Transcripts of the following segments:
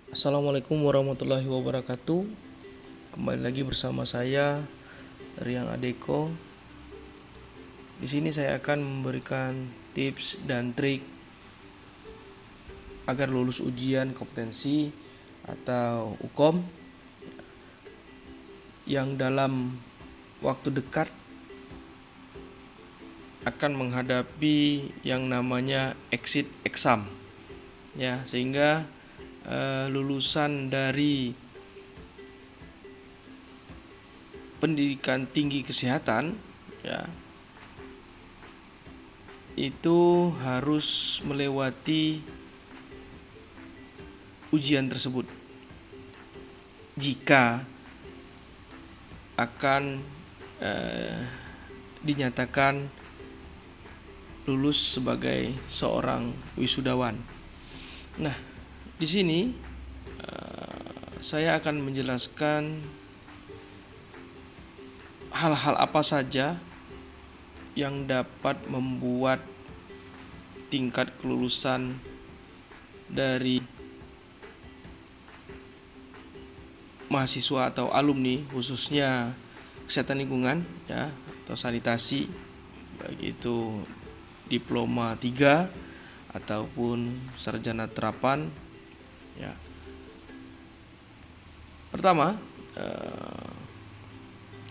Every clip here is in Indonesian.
Assalamualaikum warahmatullahi wabarakatuh. Kembali lagi bersama saya Riang Adeko. Di sini saya akan memberikan tips dan trik agar lulus ujian kompetensi atau UKOM yang dalam waktu dekat akan menghadapi yang namanya exit exam. Ya, sehingga lulusan dari pendidikan tinggi kesehatan ya itu harus melewati ujian tersebut jika akan dinyatakan lulus sebagai seorang wisudawan. Nah, di sini saya akan menjelaskan hal-hal apa saja yang dapat membuat tingkat kelulusan dari mahasiswa atau alumni khususnya kesehatan lingkungan ya atau sanitasi, baik itu diploma 3 ataupun sarjana terapan ya. Pertama,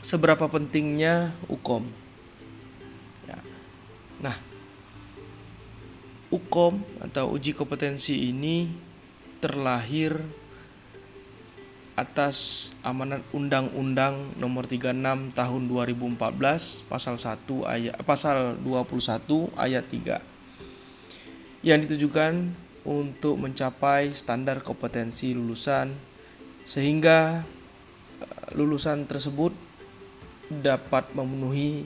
seberapa pentingnya UKOM ya. Nah, UKOM atau uji kompetensi ini terlahir atas amanat Undang-Undang Nomor 36 Tahun 2014 Pasal 21 ayat 3 yang ditujukan untuk mencapai standar kompetensi lulusan sehingga lulusan tersebut dapat memenuhi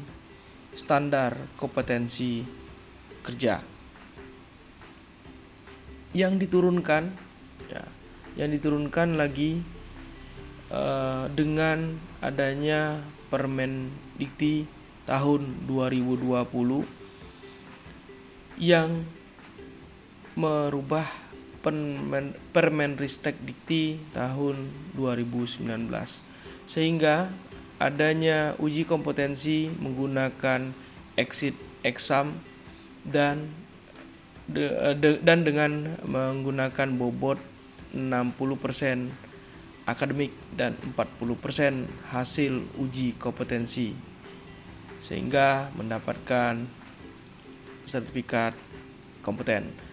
standar kompetensi kerja yang diturunkan lagi dengan adanya Permendikti tahun 2020 yang merubah Permenristek Dikti tahun 2019 sehingga adanya uji kompetensi menggunakan exit exam dan dengan menggunakan bobot 60% akademik dan 40% hasil uji kompetensi sehingga mendapatkan sertifikat kompeten.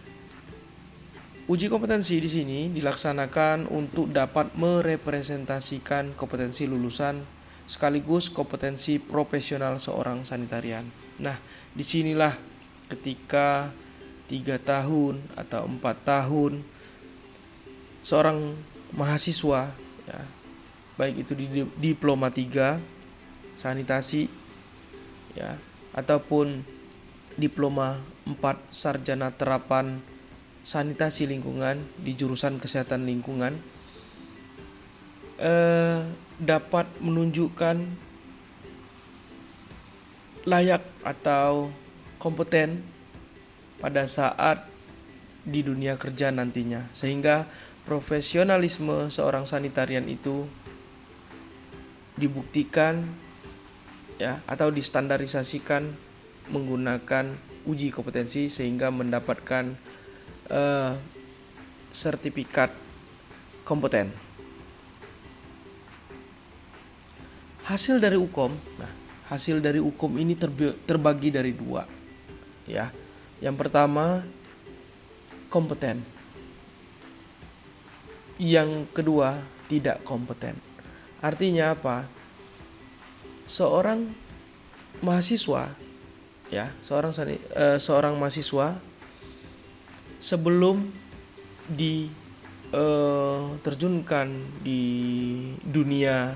Uji kompetensi di sini dilaksanakan untuk dapat merepresentasikan kompetensi lulusan sekaligus kompetensi profesional seorang sanitarian. Nah, disinilah ketika 3 tahun atau 4 tahun seorang mahasiswa ya, baik itu di diploma 3 sanitasi ya ataupun diploma 4 sarjana terapan sanitasi lingkungan di jurusan kesehatan lingkungan dapat menunjukkan layak atau kompeten pada saat di dunia kerja nantinya sehingga profesionalisme seorang sanitarian itu dibuktikan ya atau distandarisasikan menggunakan uji kompetensi sehingga mendapatkan sertifikat kompeten. Hasil dari UKOM, hasil dari UKOM ini terbagi dari 2 ya. Yang pertama kompeten. Yang kedua tidak kompeten. Artinya apa? Seorang mahasiswa ya, seorang mahasiswa sebelum terjunkan di dunia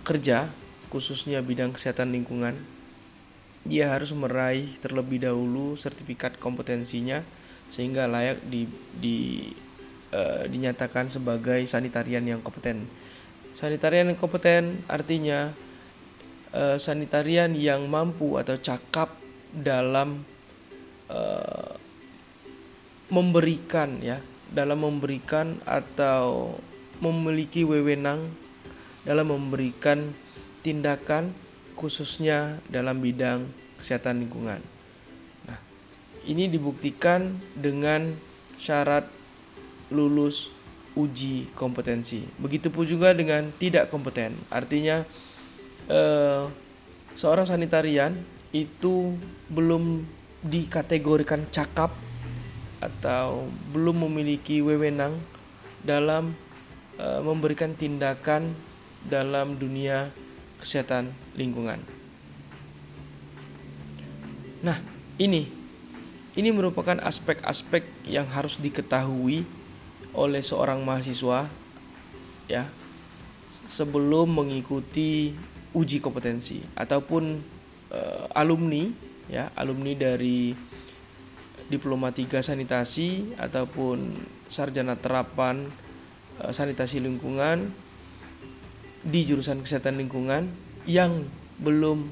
kerja khususnya bidang kesehatan lingkungan, dia harus meraih terlebih dahulu sertifikat kompetensinya sehingga layak dinyatakan sebagai sanitarian yang kompeten. Sanitarian yang kompeten artinya sanitarian yang mampu atau cakap dalam memberikan ya dalam memberikan atau memiliki wewenang dalam memberikan tindakan khususnya dalam bidang kesehatan lingkungan. Nah, ini dibuktikan dengan syarat lulus uji kompetensi. Begitupun juga dengan tidak kompeten. Artinya seorang sanitarian itu belum dikategorikan cakap atau belum memiliki wewenang dalam memberikan tindakan dalam dunia kesehatan lingkungan. Nah, ini merupakan aspek-aspek yang harus diketahui oleh seorang mahasiswa ya sebelum mengikuti uji kompetensi ataupun alumni dari Diploma 3 Sanitasi ataupun sarjana terapan sanitasi lingkungan di jurusan kesehatan lingkungan yang belum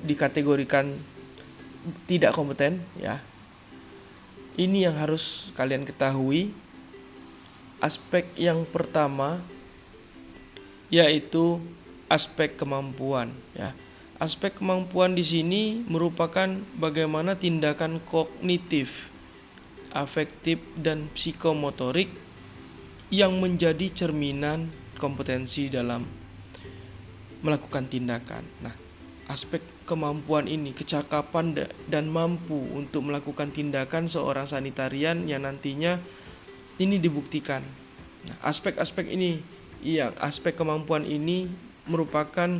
dikategorikan tidak kompeten ya. Ini yang harus kalian ketahui. Aspek yang pertama yaitu aspek kemampuan ya. Aspek kemampuan di sini merupakan bagaimana tindakan kognitif, afektif dan psikomotorik yang menjadi cerminan kompetensi dalam melakukan tindakan. Nah, aspek kemampuan ini, kecakapan dan mampu untuk melakukan tindakan seorang sanitarian yang nantinya ini dibuktikan. Nah, aspek-aspek ini, aspek kemampuan ini merupakan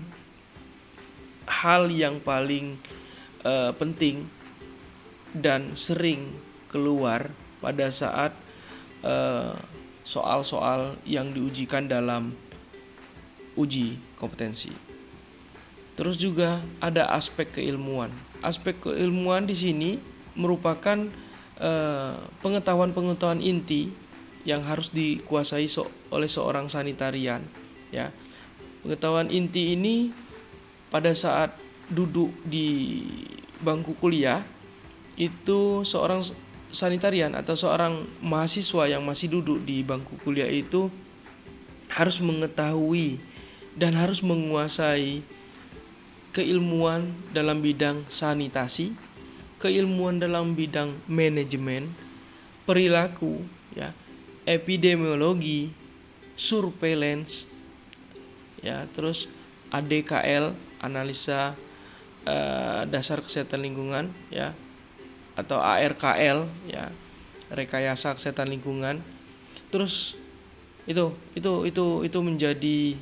hal yang paling penting dan sering keluar pada saat soal-soal yang diujikan dalam uji kompetensi. Terus juga ada aspek keilmuan. Aspek keilmuan di sini merupakan pengetahuan-pengetahuan inti yang harus dikuasai oleh seorang sanitarian. Ya, pengetahuan inti ini pada saat duduk di bangku kuliah itu seorang sanitarian atau seorang mahasiswa yang masih duduk di bangku kuliah itu harus mengetahui dan harus menguasai keilmuan dalam bidang sanitasi, keilmuan dalam bidang manajemen, perilaku, ya, epidemiologi, surveillance, ya, terus ADKL, analisa dasar kesehatan lingkungan, ya, atau ARKL, ya, rekayasa kesehatan lingkungan. Terus itu menjadi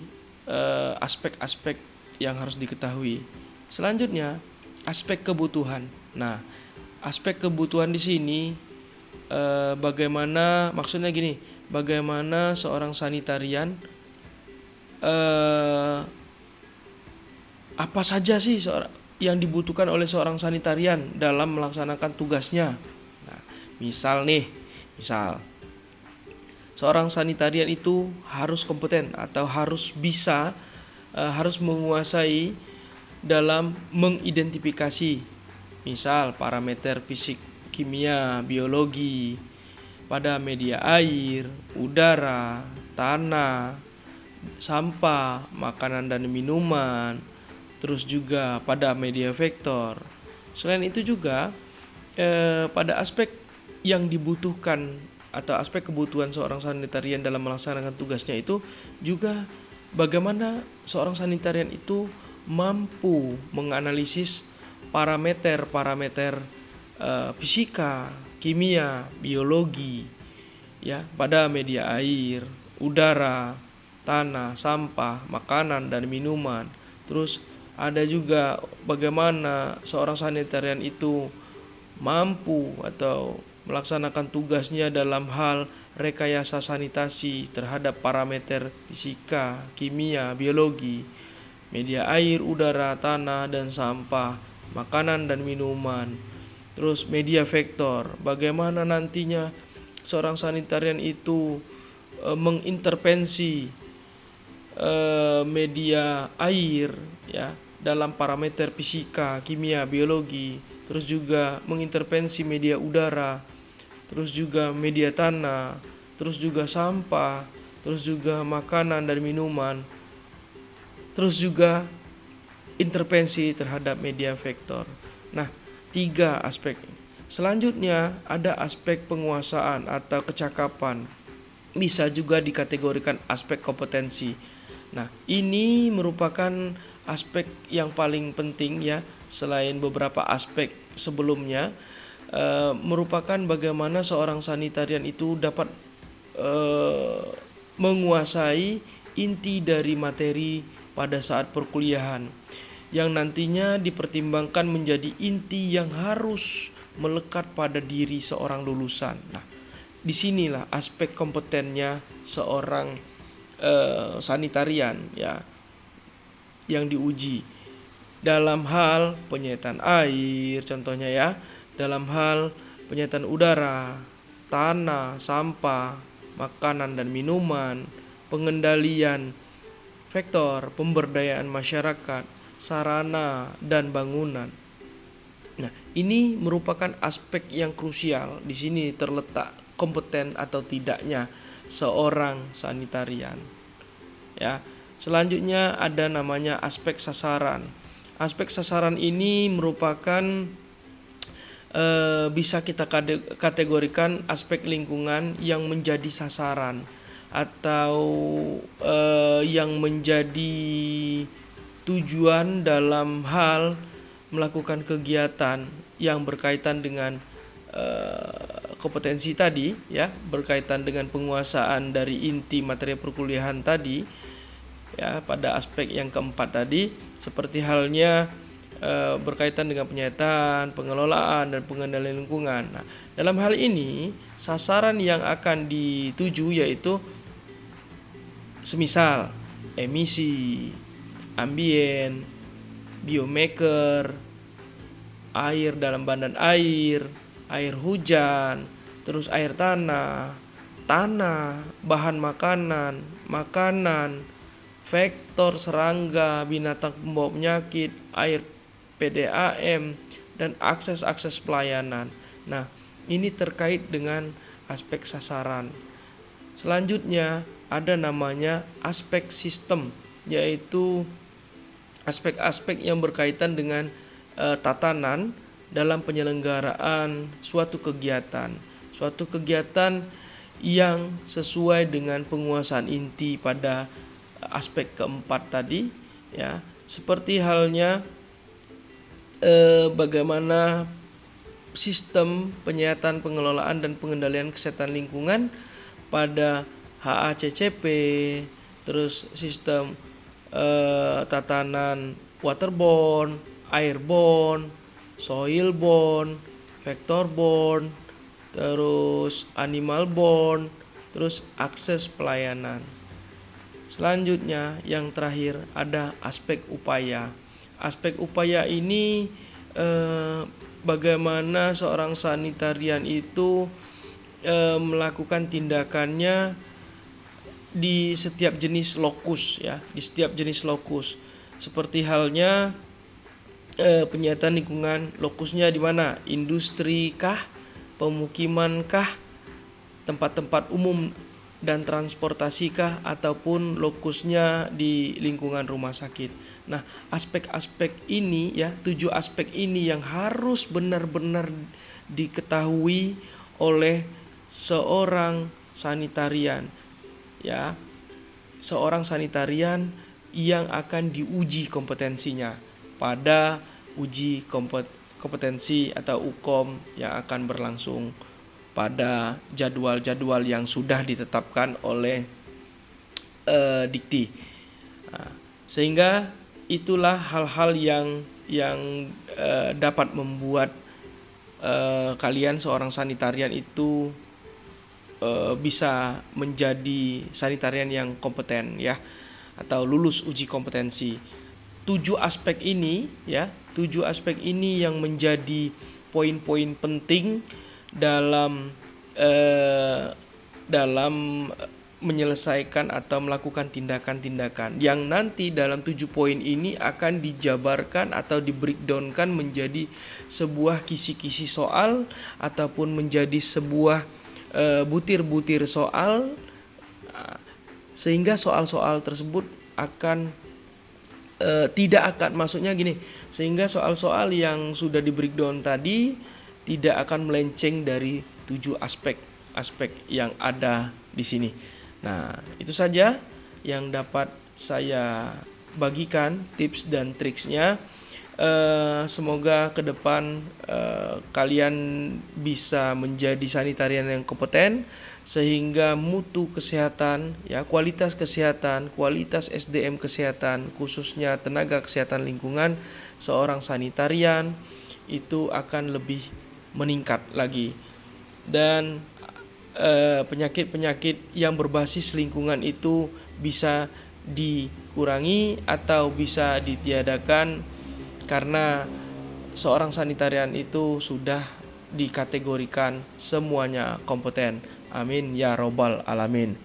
aspek-aspek yang harus diketahui. Selanjutnya, aspek kebutuhan. Nah, aspek kebutuhan di sini bagaimana, maksudnya gini, bagaimana seorang sanitarian apa saja sih yang dibutuhkan oleh seorang sanitarian dalam melaksanakan tugasnya. Nah, misal seorang sanitarian itu harus kompeten atau harus bisa harus menguasai dalam mengidentifikasi misal parameter fisik, kimia, biologi pada media air, udara, tanah, sampah, makanan dan minuman, terus juga pada media vektor. Selain itu juga pada aspek yang dibutuhkan atau aspek kebutuhan seorang sanitarian dalam melaksanakan tugasnya itu juga bagaimana seorang sanitarian itu mampu menganalisis parameter fisika, kimia, biologi, ya, pada media air, udara, tanah, sampah, makanan dan minuman. Terus ada juga bagaimana seorang sanitarian itu mampu atau melaksanakan tugasnya dalam hal rekayasa sanitasi terhadap parameter fisika, kimia, biologi, media air, udara, tanah, dan sampah, makanan dan minuman. Terus media vektor, bagaimana nantinya seorang sanitarian itu mengintervensi media air, ya, dalam parameter fisika, kimia, biologi. Terus juga mengintervensi media udara terus juga media tanah, terus juga sampah, terus juga makanan dan minuman, terus juga intervensi terhadap media vektor. Nah, 3 aspek. Selanjutnya ada aspek penguasaan atau kecakapan. Bisa juga dikategorikan aspek kompetensi. Nah, ini merupakan aspek yang paling penting ya, selain beberapa aspek sebelumnya, merupakan bagaimana seorang sanitarian itu dapat menguasai inti dari materi pada saat perkuliahan, yang nantinya dipertimbangkan menjadi inti yang harus melekat pada diri seorang lulusan. Nah, disinilah aspek kompetennya seorang sanitarian ya, yang diuji dalam hal penyataan air, contohnya ya, dalam hal penyataan udara, tanah, sampah, makanan dan minuman, pengendalian vektor, pemberdayaan masyarakat, sarana dan bangunan. Nah, ini merupakan aspek yang krusial. Di sini terletak kompeten atau tidaknya seorang sanitarian. Ya. Selanjutnya ada namanya aspek sasaran. Aspek sasaran ini merupakan bisa kita kategorikan aspek lingkungan yang menjadi sasaran atau yang menjadi tujuan dalam hal melakukan kegiatan yang berkaitan dengan kompetensi tadi ya, berkaitan dengan penguasaan dari inti materi perkuliahan tadi ya, pada aspek yang keempat tadi, seperti halnya berkaitan dengan penyataan, pengelolaan dan pengendalian lingkungan. Nah, dalam hal ini sasaran yang akan dituju yaitu semisal emisi, ambien, biomaker, air dalam badan air, air hujan, terus air tanah, bahan makanan, vektor serangga, binatang pembawa penyakit, air PDAM, dan akses pelayanan. Nah, ini terkait dengan aspek sasaran. Selanjutnya ada namanya aspek sistem, yaitu aspek-aspek yang berkaitan dengan tatanan dalam penyelenggaraan suatu kegiatan yang sesuai dengan penguasaan inti pada aspek keempat tadi ya, seperti halnya bagaimana sistem penyataan, pengelolaan dan pengendalian kesehatan lingkungan pada HACCP, terus sistem tatanan waterborne, airborne, soilborne, vectorborne, terus animalborne, terus akses pelayanan. Selanjutnya yang terakhir ada aspek upaya. Aspek upaya ini bagaimana seorang sanitarian itu melakukan tindakannya di setiap jenis lokus ya, di setiap jenis lokus. Seperti halnya penyataan lingkungan, lokusnya di mana? Industri kah, pemukiman kah, tempat-tempat umum dan transportasi kah, ataupun lokusnya di lingkungan rumah sakit. Nah, aspek-aspek ini ya, 7 aspek ini yang harus benar-benar diketahui oleh seorang sanitarian ya, seorang sanitarian yang akan diuji kompetensinya pada uji kompetensi atau UKOM yang akan berlangsung pada jadwal-jadwal yang sudah ditetapkan oleh Dikti. Nah, sehingga itulah hal-hal yang dapat membuat kalian seorang sanitarian itu bisa menjadi sanitarian yang kompeten ya, atau lulus uji kompetensi. 7 aspek ini ya, 7 aspek ini yang menjadi poin-poin penting dalam menyelesaikan atau melakukan tindakan-tindakan yang nanti dalam 7 poin ini akan dijabarkan atau di breakdownkan menjadi sebuah kisi-kisi soal ataupun menjadi sebuah butir-butir soal, sehingga soal-soal tersebut akan sehingga soal-soal yang sudah di breakdown tadi tidak akan melenceng dari 7 aspek yang ada di sini. Nah, itu saja yang dapat saya bagikan tips dan triksnya. Semoga ke depan kalian bisa menjadi sanitarian yang kompeten, sehingga mutu kesehatan, kualitas kesehatan, kualitas SDM kesehatan, khususnya tenaga kesehatan lingkungan seorang sanitarian itu akan lebih meningkat lagi. Dan penyakit-penyakit yang berbasis lingkungan itu bisa dikurangi atau bisa ditiadakan, karena seorang sanitarian itu sudah dikategorikan semuanya kompeten. Amin ya robbal alamin.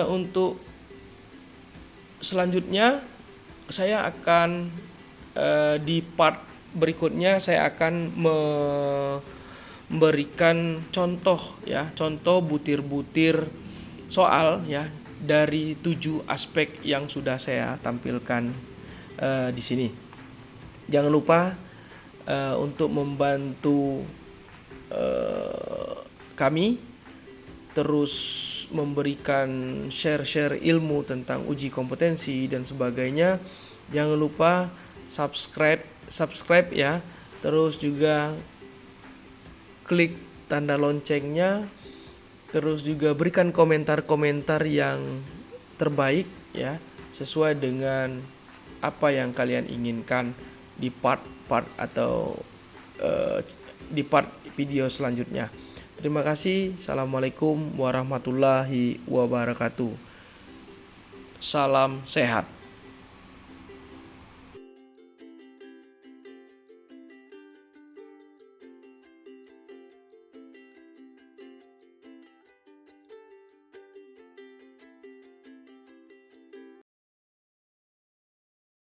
Untuk selanjutnya saya akan di part berikutnya saya akan memberikan contoh butir-butir soal dari 7 aspek yang sudah saya tampilkan di sini. Jangan lupa untuk membantu kami terus memberikan share ilmu tentang uji kompetensi dan sebagainya. Jangan lupa subscribe ya. Terus juga klik tanda loncengnya. Terus juga berikan komentar-komentar yang terbaik ya, sesuai dengan apa yang kalian inginkan di part-part atau di part video selanjutnya. Terima kasih. Assalamualaikum warahmatullahi wabarakatuh. Salam sehat.